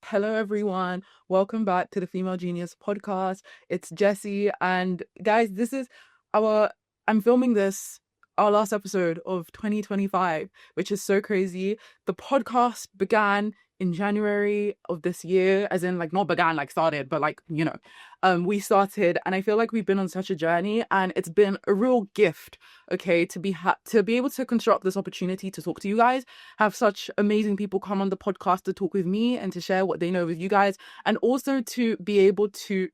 Hello, everyone. Welcome back to the Female Genius podcast. It's Jessie. And guys, I'm filming this, our last episode of 2025, which is so crazy. The podcast began in January of this year, as in, like, not began, like started, but we started, and I feel like we've been on such a journey, and it's been a real gift, okay, to be able to construct this opportunity to talk to you guys, have such amazing people come on the podcast to talk with me and to share what they know with you guys, and also to be able to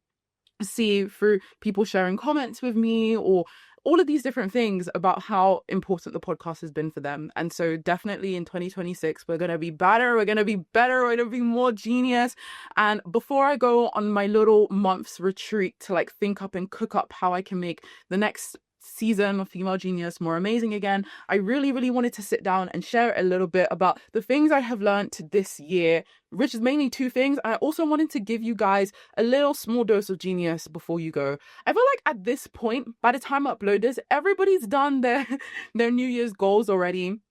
see through people sharing comments with me or all of these different things about how important the podcast has been for them. And so definitely in 2026, we're going to be better. We're going to be better. We're going to be more genius. And before I go on my little month's retreat to like think up and cook up how I can make the next season of Female Genius more amazing again, I really wanted to sit down and share a little bit about the things I have learned this year, which is mainly two things. I also wanted to give you guys a little small dose of genius before you go. I feel like at this point, by the time I upload this, everybody's done their New Year's goals already.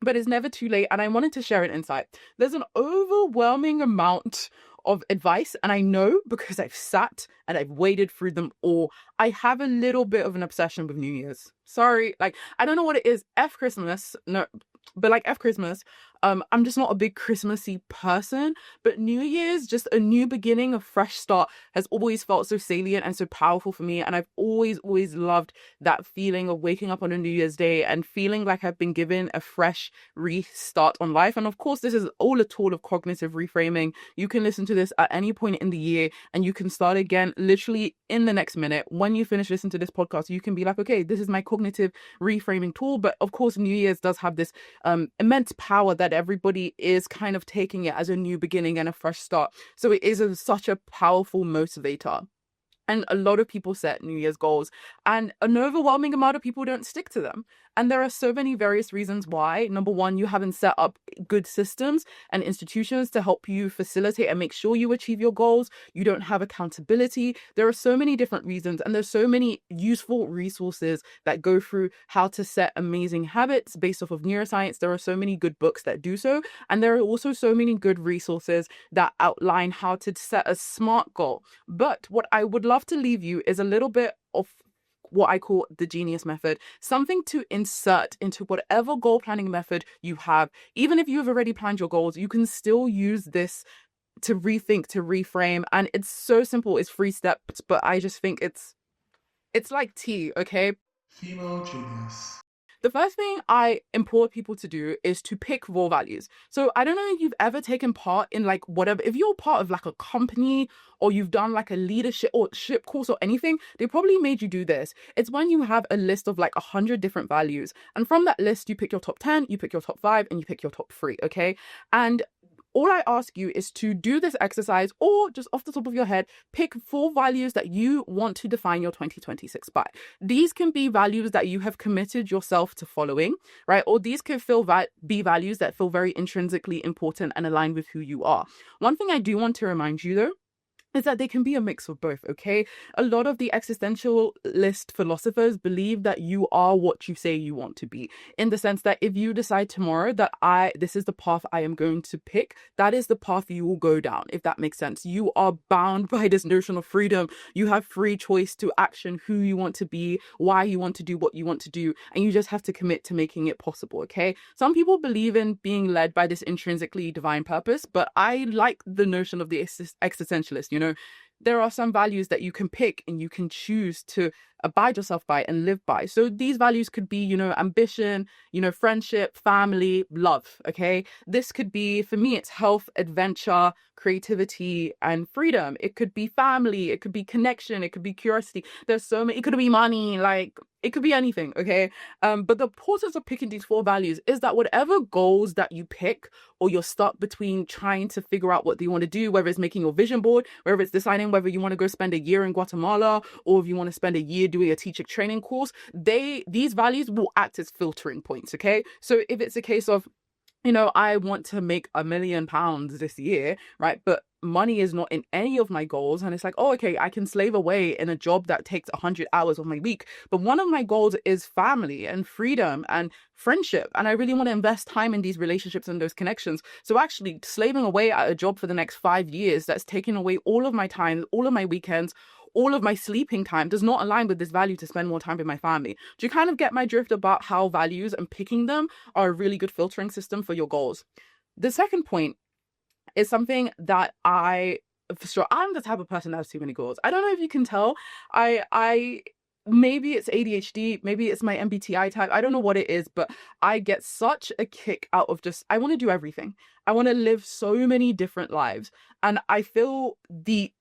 But it's never too late, and I wanted to share an insight. There's an overwhelming amount of advice, and I know because I've sat and I've waded through them all. I have a little bit of an obsession with New Year's. Sorry, like, I don't know what it is. F Christmas. No, but like F Christmas. I'm just not a big Christmassy person, but New Year's, just a new beginning, a fresh start, has always felt so salient and so powerful for me. And I've always loved that feeling of waking up on a New Year's Day and feeling like I've been given a fresh restart on life. And of course, this is all a tool of cognitive reframing. You can listen to this at any point in the year and you can start again literally in the next minute. When you finish listening to this podcast, you can be like, okay, this is my cognitive reframing tool. But of course, New Year's does have this immense power that everybody is kind of taking it as a new beginning and a fresh start. So it is such a powerful motivator. And a lot of people set New Year's goals, and an overwhelming amount of people don't stick to them. And there are so many various reasons why. Number one, you haven't set up good systems and institutions to help you facilitate and make sure you achieve your goals. You don't have accountability. There are so many different reasons, and there's so many useful resources that go through how to set amazing habits based off of neuroscience. There are so many good books that do so. And there are also so many good resources that outline how to set a SMART goal. But what I would love to leave you is a little bit of what I call the genius method, something to insert into whatever goal planning method you have. Even if you've already planned your goals, you can still use this to rethink, to reframe. And it's so simple. It's 3 steps, but I just think it's like tea, okay? Female Genius. The first thing I implore people to do is to pick raw values. So I don't know if you've ever taken part in like whatever, if you're part of like a company or you've done like a leadership or ship course or anything, they probably made you do this. It's when you have a list of like 100 different values. And from that list, you pick your top 10, you pick your top 5, and you pick your top 3, okay? And all I ask you is to do this exercise, or just off the top of your head, pick 4 values that you want to define your 2026 by. These can be values that you have committed yourself to following, right? Or these could be values that feel very intrinsically important and aligned with who you are. One thing I do want to remind you, though, is that they can be a mix of both, okay? A lot of the existentialist philosophers believe that you are what you say you want to be, in the sense that if you decide tomorrow that this is the path I am going to pick, that is the path you will go down, if that makes sense. You are bound by this notion of freedom. You have free choice to action, who you want to be, why you want to do what you want to do, and you just have to commit to making it possible, okay? Some people believe in being led by this intrinsically divine purpose, but I like the notion of the existentialist, you know. There are some values that you can pick and you can choose to abide yourself by and live by. So these values could be, you know, ambition, you know, friendship, family, love, okay? This could be, for me, it's health, adventure, creativity, and freedom. It could be family, it could be connection, it could be curiosity. There's so many, it could be money, like, it could be anything, okay? But the importance of picking these 4 values is that whatever goals that you pick, or you're stuck between trying to figure out what you want to do, whether it's making your vision board, whether it's deciding whether you want to go spend a year in Guatemala, or if you want to spend a year doing a teacher training course, these values will act as filtering points, okay? So if it's a case of, you know, I want to make £1 million this year, right? But money is not in any of my goals, and it's like, oh, okay, I can slave away in a job that takes 100 hours of my week, but one of my goals is family and freedom and friendship, and I really want to invest time in these relationships and those connections. So actually slaving away at a job for the next 5 years that's taking away all of my time, all of my weekends, all of my sleeping time does not align with this value to spend more time with my family. Do you kind of get my drift about how values and picking them are a really good filtering system for your goals? The second point is something that for sure, I'm the type of person that has too many goals. I don't know if you can tell. I maybe it's ADHD, maybe it's my MBTI type. I don't know what it is, but I get such a kick out of just, I want to do everything. I want to live so many different lives. And I feel the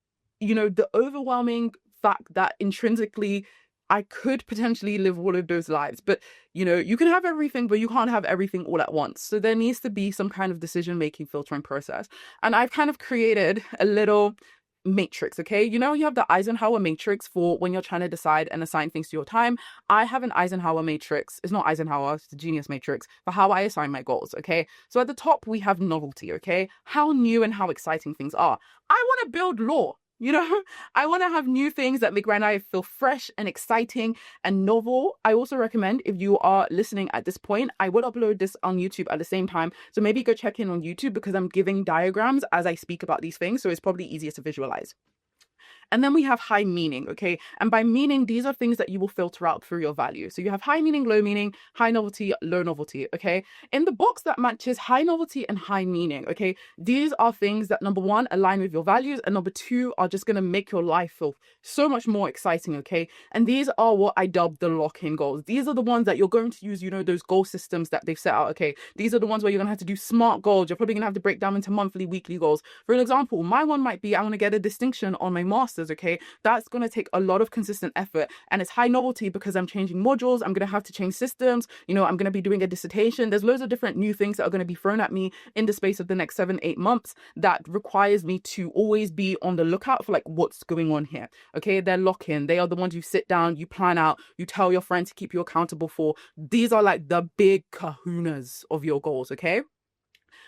overwhelming fact that intrinsically I could potentially live all of those lives, but you can have everything, but you can't have everything all at once. So there needs to be some kind of decision-making filtering process. And I've kind of created a little matrix, okay? You have the Eisenhower matrix for when you're trying to decide and assign things to your time. I have an Eisenhower matrix. It's not Eisenhower, it's the Genius matrix for how I assign my goals, okay? So at the top, we have novelty, okay? How new and how exciting things are. I want to build law. I want to have new things that make my life feel fresh and exciting and novel. I also recommend, if you are listening at this point, I will upload this on YouTube at the same time. So maybe go check in on YouTube because I'm giving diagrams as I speak about these things. So it's probably easier to visualize. And then we have high meaning, okay? And by meaning, these are things that you will filter out through your value. So you have high meaning, low meaning, high novelty, low novelty, okay? In the box that matches high novelty and high meaning, okay? These are things that, number one, align with your values, and number two, are just gonna make your life feel so much more exciting, okay? And these are what I dub the lock-in goals. These are the ones that you're going to use, those goal systems that they've set out, okay? These are the ones where you're gonna have to do SMART goals. You're probably gonna have to break down into monthly, weekly goals. For an example, my one might be, I wanna get a distinction on my master's, okay? That's going to take a lot of consistent effort, and it's high novelty because I'm changing modules. I'm going to have to change systems. I'm going to be doing a dissertation. There's loads of different new things that are going to be thrown at me in the space of the next 7-8 months that requires me to always be on the lookout for what's going on here. Okay, they're lock-in. They are the ones you sit down, you plan out, you tell your friend to keep you accountable for. These are the big kahunas of your goals, okay?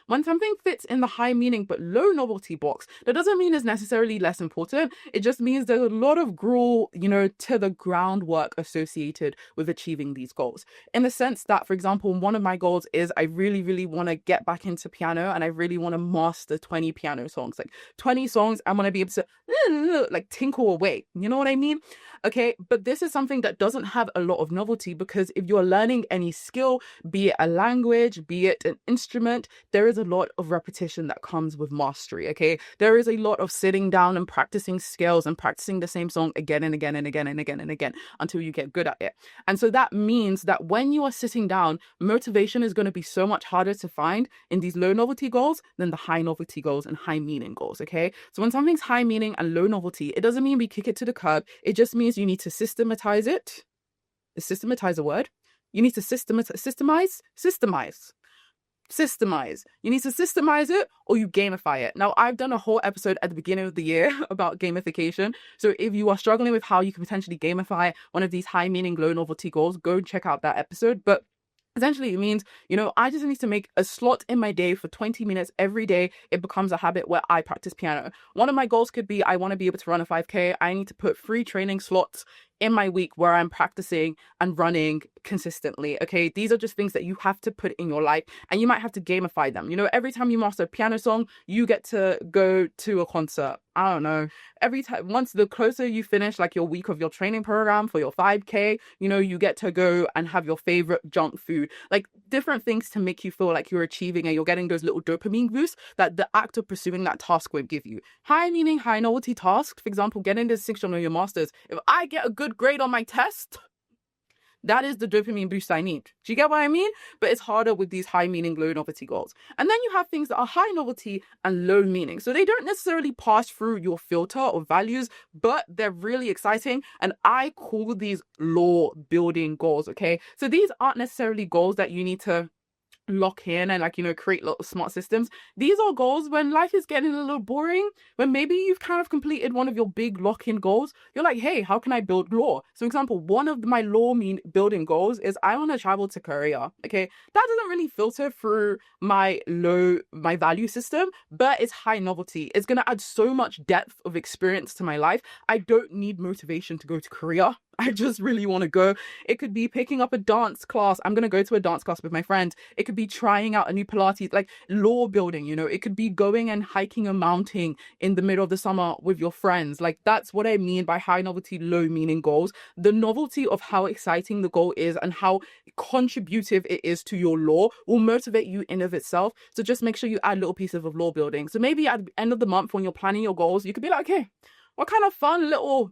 When something fits in the high meaning but low novelty box, that doesn't mean it's necessarily less important. It just means there's a lot of gruel, to the groundwork associated with achieving these goals. In the sense that, for example, one of my goals is I really, really want to get back into piano, and I really want to master 20 piano songs. 20 songs, I want to be able to tinkle away. You know what I mean? Okay, but this is something that doesn't have a lot of novelty, because if you're learning any skill, be it a language, be it an instrument, there is a lot of repetition that comes with mastery, okay? There is a lot of sitting down and practicing scales and practicing the same song again and again and again and again and again until you get good at it. And so that means that when you are sitting down, motivation is going to be so much harder to find in these low novelty goals than the high novelty goals and high meaning goals, okay? So when something's high meaning and low novelty, it doesn't mean we kick it to the curb. It just means you need to systematize it. Is systematize a word? You need to systemize. You need to systemize it, or you gamify it. Now, I've done a whole episode at the beginning of the year about gamification. So if you are struggling with how you can potentially gamify one of these high meaning, low novelty goals, go and check out that episode. But essentially, it means, I just need to make a slot in my day for 20 minutes every day. It becomes a habit where I practice piano. One of my goals could be, I want to be able to run a 5K. I need to put 3 training slots in my week where I'm practicing and running consistently. Okay, these are just things that you have to put in your life, and you might have to gamify them. Every time you master a piano song, you get to go to a concert. I don't know. Every time, once the closer you finish your week of your training program for your 5K, you get to go and have your favorite junk food, different things to make you feel like you're achieving and you're getting those little dopamine boosts that the act of pursuing that task would give you. High meaning, high novelty tasks, for example, getting the distinction on your masters. If I get a good grade on my test, that is the dopamine boost I need. Do you get what I mean? But it's harder with these high meaning, low novelty goals. And then you have things that are high novelty and low meaning. So they don't necessarily pass through your filter of values, but they're really exciting. And I call these law building goals, okay? So these aren't necessarily goals that you need to lock in and like, create little smart systems. These are goals when life is getting a little boring, when maybe you've kind of completed one of your big lock-in goals. You're like, hey, how can I build law? So example, one of my law building goals is I want to travel to Korea. Okay. That doesn't really filter through my value system, but it's high novelty. It's going to add so much depth of experience to my life. I don't need motivation to go to Korea. I just really want to go. It could be picking up a dance class. I'm going to go to a dance class with my friends. It could be trying out a new Pilates, like law building, It could be going and hiking a mountain in the middle of the summer with your friends. Like, that's what I mean by high novelty, low meaning goals. The novelty of how exciting the goal is and how contributive it is to your law will motivate you in of itself. So just make sure you add little pieces of law building. So maybe at the end of the month when you're planning your goals, you could be like, okay, what kind of fun little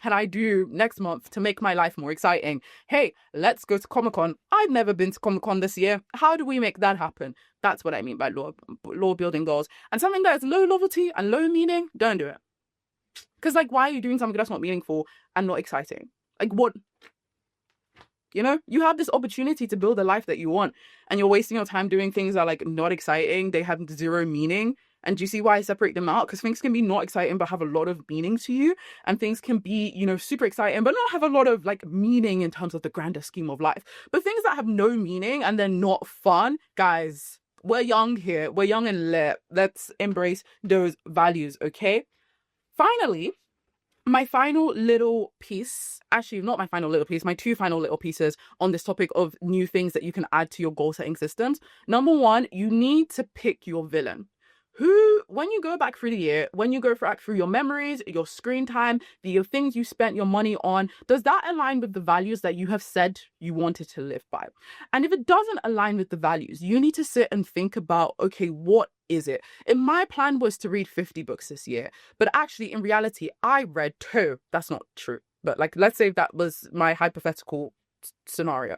can I do next month to make my life more exciting? Hey, let's go to Comic-Con. I've never been to Comic-Con this year. How do we make that happen? That's what I mean by law building goals. And something that is low novelty and low meaning, don't do it. Because like, why are you doing something that's not meaningful and not exciting? Like what? You have this opportunity to build a life that you want, and you're wasting your time doing things that are like not exciting. They have zero meaning. And do you see why I separate them out? Because things can be not exciting but have a lot of meaning to you, and things can be, super exciting but not have a lot of like meaning in terms of the grander scheme of life. But things that have no meaning and they're not fun, guys, we're young here. We're young and lit. Let's embrace those values, okay? Finally, my final little piece, actually not my final little piece, my two final little pieces on this topic of new things that you can add to your goal setting systems. Number one, you need to pick your villain. When you go back through the year, when you go back through your memories, your screen time, the things you spent your money on, does that align with the values that you have said you wanted to live by? And if it doesn't align with the values, you need to sit and think about, okay, what is it? And my plan was to read 50 books this year, but actually in reality, I read 2. That's not true. But like, let's say that was my hypothetical scenario.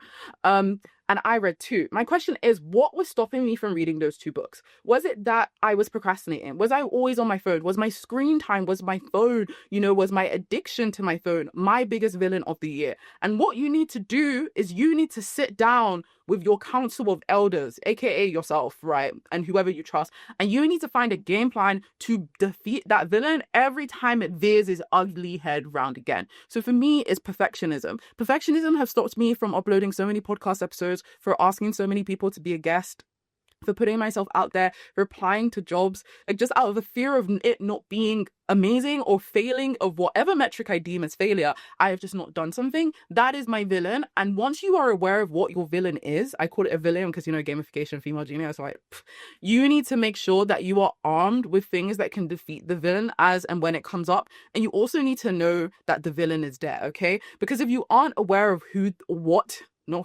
And I read 2. My question is, what was stopping me from reading those 2 books? Was it that I was procrastinating? Was I always on my phone? Was my screen time, was my phone, was my addiction to my phone my biggest villain of the year? And what you need to do is you need to sit down with your council of elders, aka yourself, right? And whoever you trust. And you need to find a game plan to defeat that villain every time it veers its ugly head round again. So for me, it's perfectionism. Perfectionism has stopped me from uploading so many podcast episodes, for asking so many people to be a guest, for putting myself out there, for applying to jobs, like just out of the fear of it not being amazing or failing, of whatever metric I deem as failure. I have just not done something. That is my villain. And once you are aware of what your villain is, I call it a villain because, gamification, female genius, like, you need to make sure that you are armed with things that can defeat the villain as and when it comes up. And you also need to know that the villain is there, okay? Because if you aren't aware of if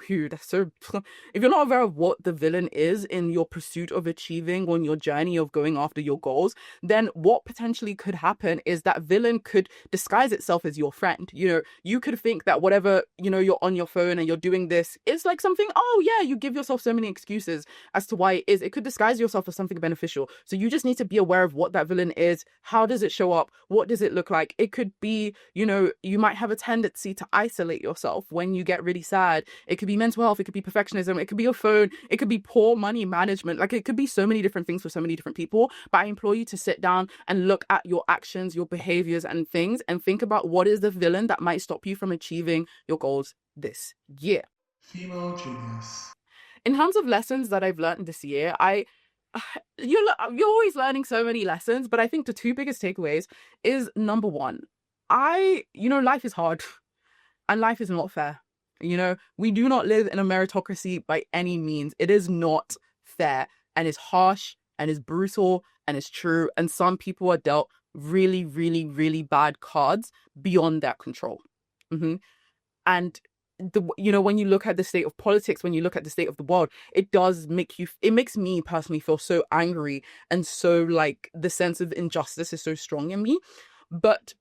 you're not aware of what the villain is in your pursuit of achieving, on your journey of going after your goals, then what potentially could happen is that villain could disguise itself as your friend. You could think that whatever, you're on your phone and you're doing this is like something, oh yeah, you give yourself so many excuses as to why it is. It could disguise yourself as something beneficial. So you just need to be aware of what that villain is. How does it show up? What does it look like? It could be, you might have a tendency to isolate yourself when you get really sad. It could be mental health. It could be perfectionism. It could be your phone. It could be poor money management. Like, it could be so many different things for so many different people. But I implore you to sit down and look at your actions, your behaviors and things, and think about what is the villain that might stop you from achieving your goals this year. Female genius. In terms of lessons that I've learned this year, you're always learning so many lessons, but I think the 2 biggest takeaways is, number 1, life is hard and life is not fair. We do not live in a meritocracy by any means. It is not fair, and it's harsh and it's brutal and it's true. And some people are dealt really, really, really bad cards beyond their control. And when you look at the state of politics, when you look at the state of the world, it makes me personally feel so angry, and so like the sense of injustice is so strong in me. But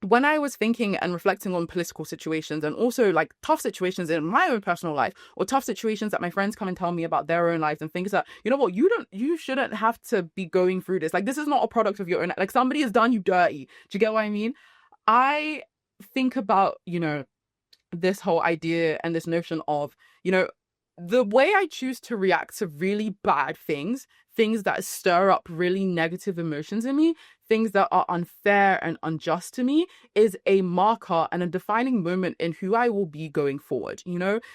when I was thinking and reflecting on political situations, and also like tough situations in my own personal life, or tough situations that my friends come and tell me about their own lives, and things that, you shouldn't have to be going through this. Like, this is not a product of your own, like somebody has done you dirty. Do you get what I mean? I think about, this whole idea and this notion of, the way I choose to react to really bad things, things that stir up really negative emotions in me, things that are unfair and unjust to me, is a marker and a defining moment in who I will be going forward.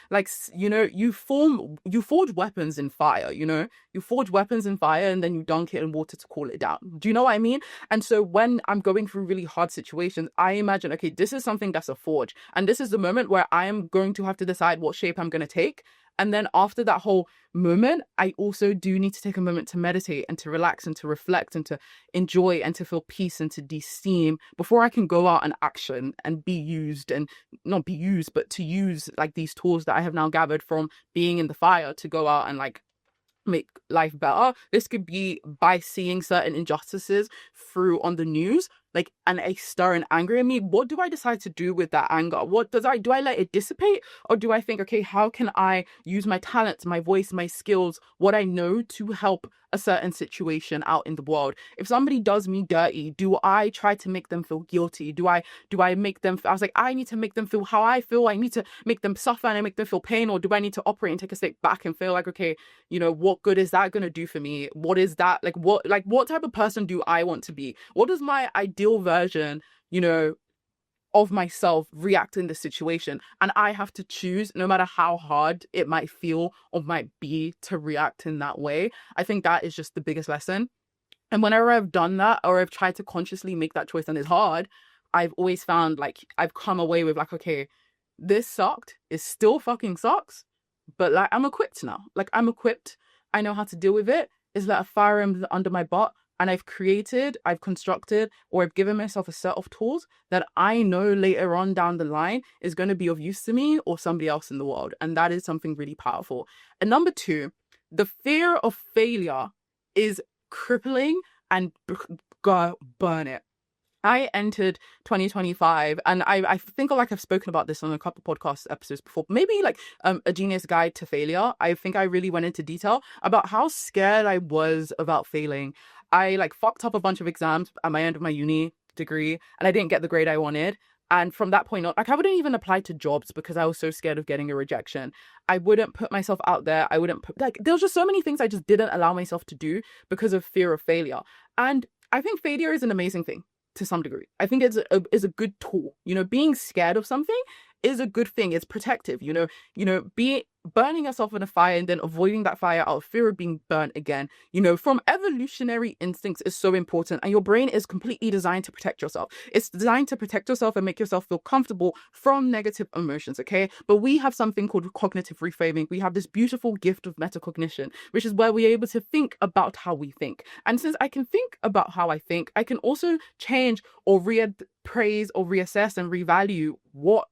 Like, you forge weapons in fire, you forge weapons in fire and then you dunk it in water to cool it down. Do you know what I mean? And so when I'm going through really hard situations, I imagine, okay, this is something that's a forge. And this is the moment where I am going to have to decide what shape I'm going to take. And then after that whole moment, I also do need to take a moment to meditate and to relax and to reflect and to enjoy and to feel peace and to de-steam before I can go out and action and be used, and not be used, but to use like these tools that I have now gathered from being in the fire to go out and like make life better. This could be by seeing certain injustices through on the news, like, and a stir and anger in me. What do I decide to do with that anger? Do I let it dissipate, or do I think, okay, how can I use my talents, my voice, my skills, what I know to help a certain situation out in the world? If somebody does me dirty, do I try to make them feel guilty? Do I make them, I was like, I need to make them feel how I feel. I need to make them suffer and I make them feel pain, or do I need to operate and take a step back and feel like, okay, what good is that going to do for me? What is that? What type of person do I want to be? What does my ideal version, of myself react in this situation? And I have to choose, no matter how hard it might feel or might be, to react in that way. I think that is just the biggest lesson. And whenever I've done that, or I've tried to consciously make that choice and it's hard, I've always found like I've come away with like, okay, this sucked. It still fucking sucks. But like, I'm equipped now. Like, I'm equipped. I know how to deal with it. It's like a fire under my butt. And I've constructed, or I've given myself a set of tools that I know later on down the line is going to be of use to me or somebody else in the world. And that is something really powerful. And number two, the fear of failure is crippling, and go burn it. I entered 2025, and I think like I've spoken about this on a couple podcast episodes before, maybe like A Genius Guide to Failure. I think I really went into detail about how scared I was about failing. I like fucked up a bunch of exams at my end of my uni degree, and I didn't get the grade I wanted. And from that point on, like, I wouldn't even apply to jobs because I was so scared of getting a rejection. I wouldn't put myself out there. I wouldn't put, like, there was just so many things I just didn't allow myself to do because of fear of failure. And I think failure is an amazing thing to some degree. I think it's a good tool. Being scared of something is a good thing. It's protective. Burning yourself in a fire and then avoiding that fire out of fear of being burnt again, from evolutionary instincts is so important. And your brain is completely designed to protect yourself. It's designed to protect yourself and make yourself feel comfortable from negative emotions, okay? But we have something called cognitive reframing. We have this beautiful gift of metacognition, which is where we're able to think about how we think. And since I can think about how I think, I can also change or reappraise or reassess and revalue what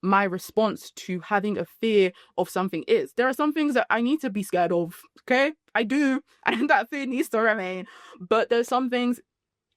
my response to having a fear of something is. There are some things that I need to be scared of, okay? I do, and that fear needs to remain. But there's some things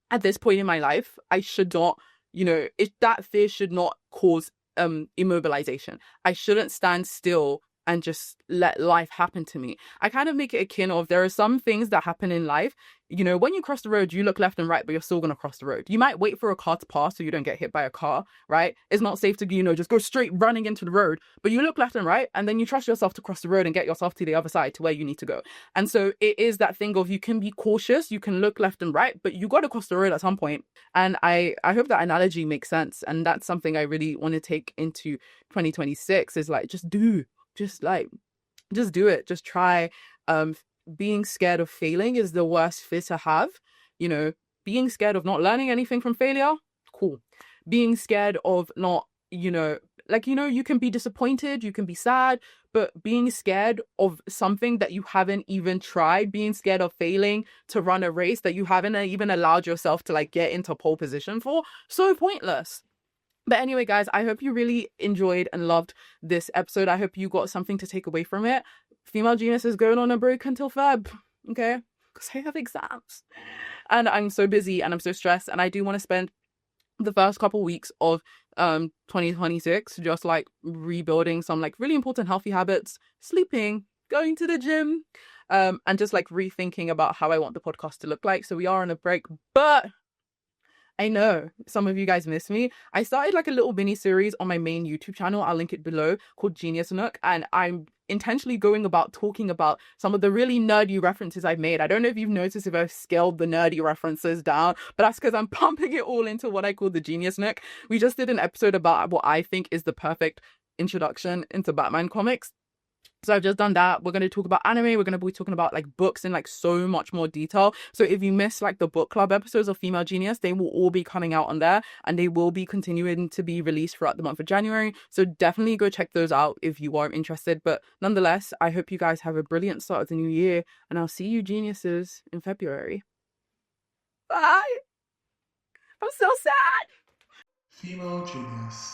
at this point in my life I should not, that fear should not cause immobilization. I shouldn't stand still and just let life happen to me. I kind of make it akin of, there are some things that happen in life. When you cross the road, you look left and right, but you're still going to cross the road. You might wait for a car to pass so you don't get hit by a car, right? It's not safe to, just go straight running into the road, but you look left and right, and then you trust yourself to cross the road and get yourself to the other side to where you need to go. And so it is that thing of, you can be cautious, you can look left and right, but you got to cross the road at some point. And I hope that analogy makes sense. And that's something I really want to take into 2026 is like, just do it. Just try. Being scared of failing is the worst fear to have. Being scared of not learning anything from failure, cool. Being scared of not, you can be disappointed, you can be sad, but being scared of something that you haven't even tried, being scared of failing to run a race that you haven't even allowed yourself to like get into pole position for, so pointless. But anyway, guys, I hope you really enjoyed and loved this episode. I hope you got something to take away from it. Female Genius is going on a break until Feb, okay? Because I have exams. And I'm so busy and I'm so stressed. And I do want to spend the first couple weeks of 2026 just like rebuilding some like really important healthy habits, sleeping, going to the gym, and just like rethinking about how I want the podcast to look like. So we are on a break, but I know some of you guys miss me. I started like a little mini series on my main YouTube channel. I'll link it below, called Genius Nook. And I'm intentionally going about talking about some of the really nerdy references I've made. I don't know if you've noticed if I've scaled the nerdy references down, but that's because I'm pumping it all into what I call the Genius Nook. We just did an episode about what I think is the perfect introduction into Batman comics. So I've just done that. We're going to talk about anime. We're going to be talking about like books in like so much more detail. So if you miss like the book club episodes of Female Genius, they will all be coming out on there, and they will be continuing to be released throughout the month of January. So definitely go check those out if you are interested. But nonetheless, I hope you guys have a brilliant start of the new year, and I'll see you geniuses in February. Bye. I'm so sad. Female Genius.